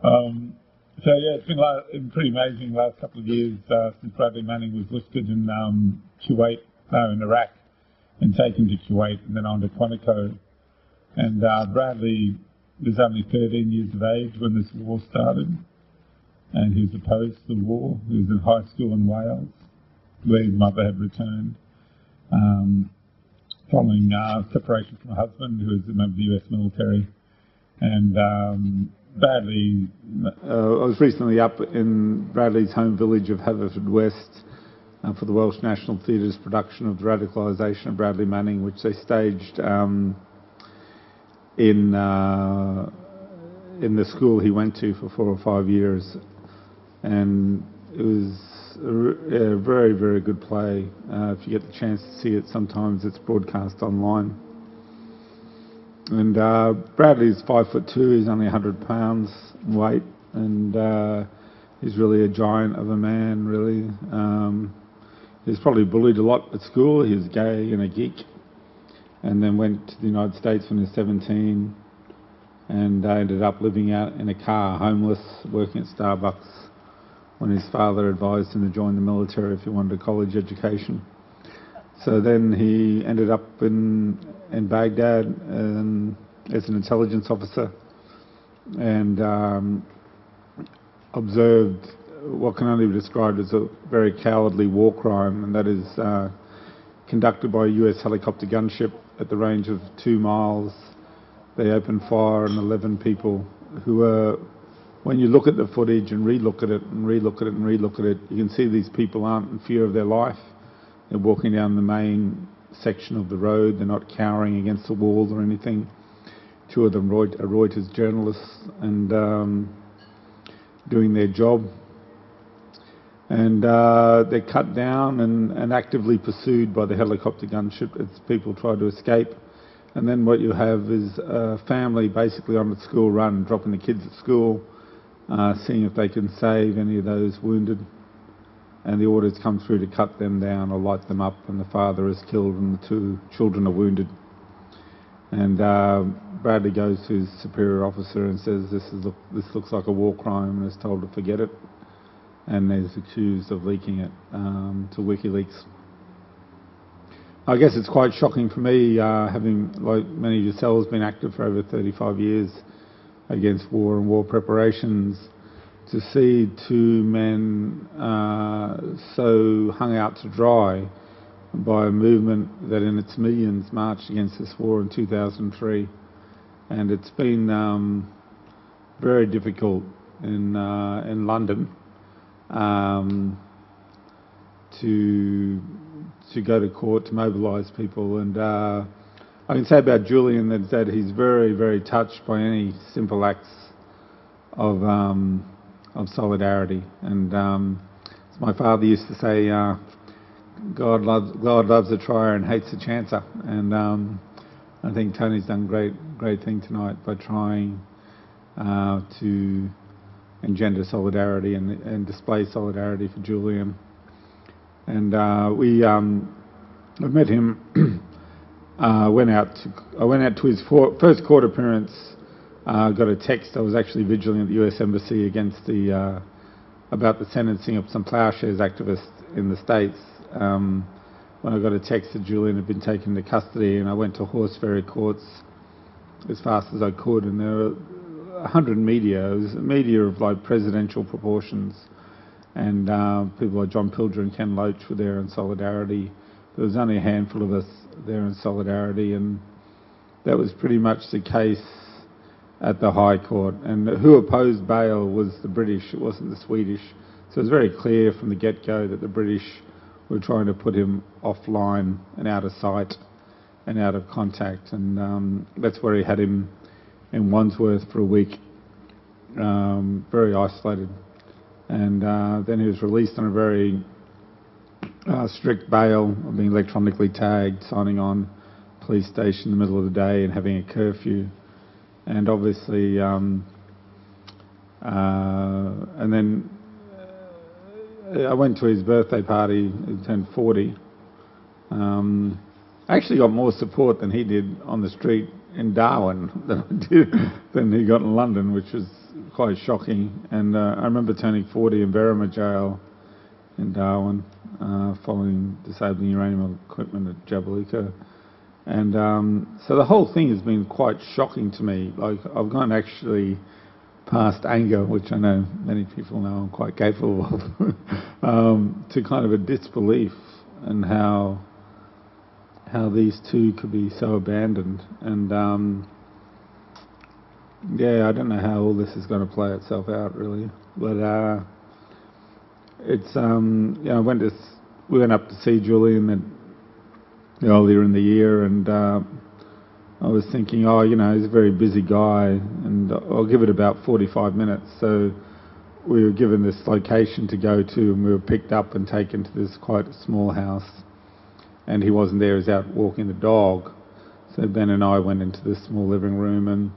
So yeah, it's been pretty amazing the last couple of years since Bradley Manning was listed in Kuwait, in Iraq, and taken to Kuwait and then on to Quantico. And Bradley was only 13 years of age when this war started, and he was opposed to the war. He was in high school in Wales, where his mother had returned, following separation from her husband, who was a member of the US military. And Bradley... I was recently up in Bradley's home village of Haverfordwest for the Welsh National Theatre's production of The Radicalisation of Bradley Manning, which they staged in the school he went to for 4 or 5 years. And it was a very, very good play. If you get the chance to see it, sometimes it's broadcast online. And Bradley's 5'2", he's only 100 pounds in weight, and he's really a giant of a man, really. He was probably bullied a lot at school. He was gay and a geek, and then went to the United States when he was 17, and ended up living out in a car, homeless, working at Starbucks, when his father advised him to join the military if he wanted a college education. So then he ended up in Baghdad as an intelligence officer, and observed what can only be described as a very cowardly war crime, and that is conducted by a US helicopter gunship at the range of 2 miles. They opened fire on 11 people who were, when you look at the footage and re-look at it and re-look at it and re-look at it, you can see these people aren't in fear of their life. They're walking down the main section of the road. They're not cowering against the walls or anything. 2 of them are Reuters journalists and doing their job. And they're cut down and actively pursued by the helicopter gunship as people try to escape. And then what you have is a family basically on the school run, dropping the kids at school, seeing if they can save any of those wounded. And the orders come through to cut them down or light them up, and the father is killed and the 2 children are wounded. And Bradley goes to his superior officer and says, this looks like a war crime, and is told to forget it, and is accused of leaking it to WikiLeaks. I guess it's quite shocking for me, having, like many of yourselves, been active for over 35 years against war and war preparations, to see 2 men so hung out to dry by a movement that in its millions marched against this war in 2003. And it's been very difficult in London to go to court to mobilise people. And I can say about Julian that he's very, very touched by any simple acts of solidarity. And as my father used to say, God loves a trier and hates a chancer. And I think Tony's done great thing tonight by trying to engender solidarity and display solidarity for Julian. And I met him. I went out to his first court appearance. Got a text. I was actually vigiling at the US Embassy against about the sentencing of some ploughshares activists in the States. When I got a text that Julian had been taken into custody, and I went to horse ferry courts as fast as I could, and there were 100 media. It was a media of like presidential proportions, and people like John Pilger and Ken Loach were there in solidarity. There was only a handful of us there in solidarity, and that was pretty much the case at the High Court. And who opposed bail was the British, it wasn't the Swedish. So it was very clear from the get-go that the British were trying to put him offline and out of sight and out of contact. And that's where he had him in Wandsworth for a week, very isolated. And then he was released on a very strict bail, being electronically tagged, signing on police station in the middle of the day and having a curfew. And obviously, and then I went to his birthday party. He turned 40. I actually got more support than he did on the street in Darwin than he got in London, which was quite shocking. And I remember turning 40 in Berrima Jail in Darwin, following disabling uranium equipment at Jabalika. And so the whole thing has been quite shocking to me. Like, I've gone actually past anger, which I know many people know I'm quite capable of, to kind of a disbelief in how these two could be so abandoned. And yeah, I don't know how all this is going to play itself out, really. But it's you know, we went up to see Julian earlier in the year, and I was thinking, oh, you know, he's a very busy guy, and I'll give it about 45 minutes. So we were given this location to go to, and we were picked up and taken to this quite small house. And he wasn't there, he was out walking the dog. So Ben and I went into this small living room, and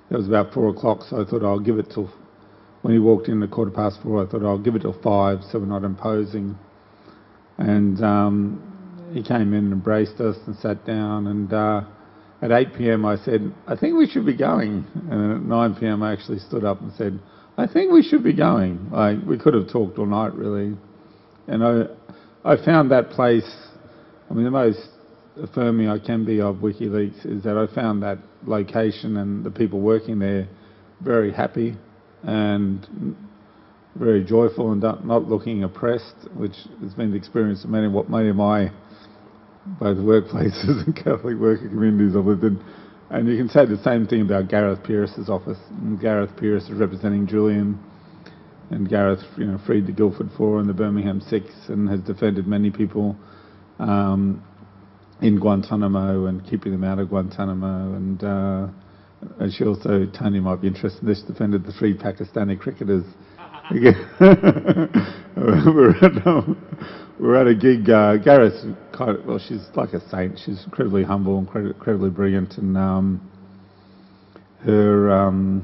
it was about 4 o'clock, so I thought I'll give it till, when he walked in at 4:15, I thought I'll give it till 5 so we're not imposing. And he came in and embraced us and sat down, and at 8 p.m. I said, I think we should be going. And at 9 p.m. I actually stood up and said, I think we should be going. Like, we could have talked all night, really. And I found that place, I mean, the most affirming I can be of WikiLeaks is that I found that location and the people working there very happy and very joyful and not looking oppressed, which has been the experience of many of my both workplaces and Catholic working communities I've lived in. And you can say the same thing about Gareth Peirce's office. And Gareth Peirce is representing Julian, and Gareth, you know, freed the Guildford Four and the Birmingham Six, and has defended many people in Guantanamo and keeping them out of Guantanamo. And she also, Tony might be interested in this, defended the 3 Pakistani cricketers. We're at a gig. Gareth's well, she's like a saint. She's incredibly humble and incredibly brilliant, and the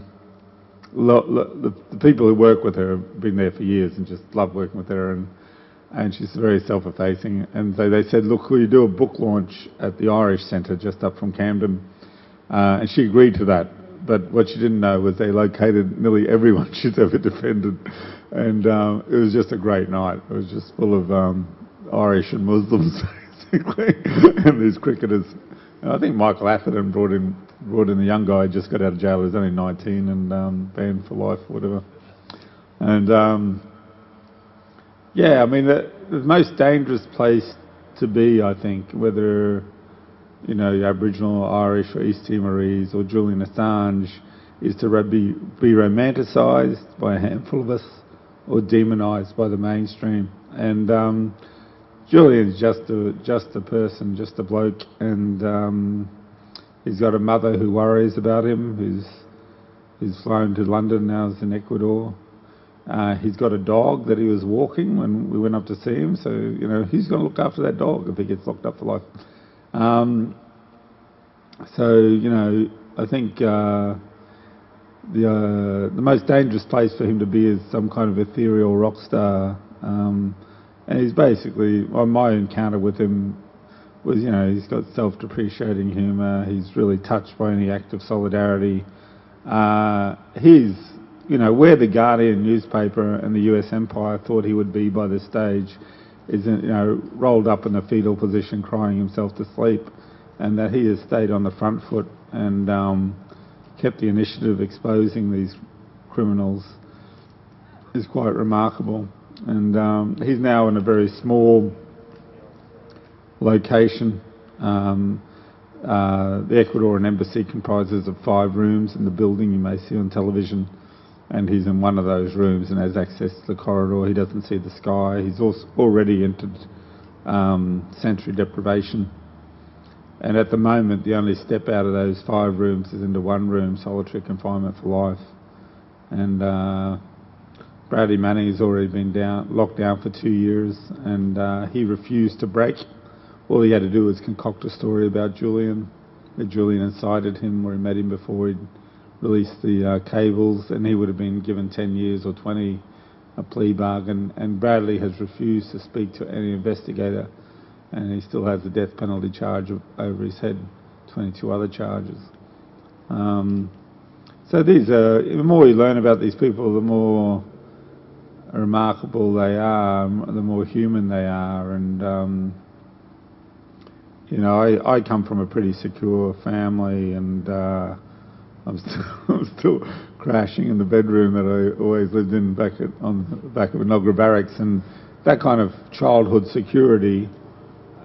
people who work with her have been there for years and just love working with her, and she's very self-effacing. And they said, look, will you do a book launch at the Irish Centre just up from Camden? And she agreed to that. But what she didn't know was they located nearly everyone she's ever defended. And it was just a great night. It was just full of Irish and Muslims, basically, and these cricketers. And I think Michael Atherton brought in the young guy who just got out of jail. He was only 19 and banned for life or whatever. And yeah, I mean, the most dangerous place to be, I think, whether, you know, Aboriginal, Irish or East Timorese or Julian Assange, is to be romanticised by a handful of us or demonised by the mainstream. And Julian's just a person, just a bloke, and he's got a mother who worries about him, who's flown to London, now is in Ecuador. He's got a dog that he was walking when we went up to see him, so, you know, he's going to look after that dog if he gets locked up for life. So, you know, I think the most dangerous place for him to be is some kind of ethereal rock star. And he's basically, well, my encounter with him was, you know, he's got self-depreciating humour, he's really touched by any act of solidarity. He's, you know, where the Guardian newspaper and the US Empire thought he would be by this stage is, you know, rolled up in a fetal position crying himself to sleep, and that he has stayed on the front foot and kept the initiative exposing these criminals is quite remarkable. And he's now in a very small location. The Ecuadorian embassy comprises of 5 rooms in the building you may see on television, and he's in one of those rooms and has access to the corridor. He doesn't see the sky. He's also already entered sensory deprivation. And at the moment, the only step out of those 5 rooms is into 1 room, solitary confinement for life. And Bradley Manning has already been locked down for 2 years, and he refused to break. All he had to do was concoct a story about Julian, that Julian incited him or he met him before he'd released the cables, and he would have been given 10 years or 20, a plea bargain. And Bradley has refused to speak to any investigator, and he still has the death penalty charge over his head, 22 other charges. So the more you learn about these people, the more remarkable they are, the more human they are, and you know, I come from a pretty secure family, and I'm still crashing in the bedroom that I always lived in on the back of Nogra Barracks, and that kind of childhood security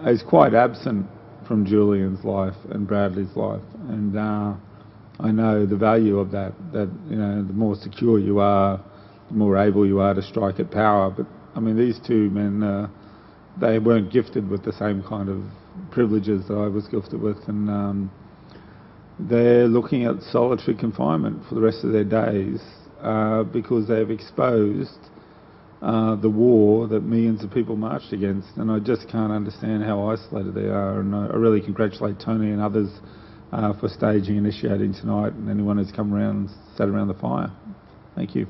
is quite absent from Julian's life and Bradley's life, and I know the value of that. That, you know, the more secure you are, the more able you are to strike at power. But I mean, these two men, they weren't gifted with the same kind of privileges that I was gifted with, and they're looking at solitary confinement for the rest of their days because they've exposed the war that millions of people marched against, and I just can't understand how isolated they are. And I really congratulate Tony and others for staging, initiating tonight, and anyone who's come around and sat around the fire. Thank you.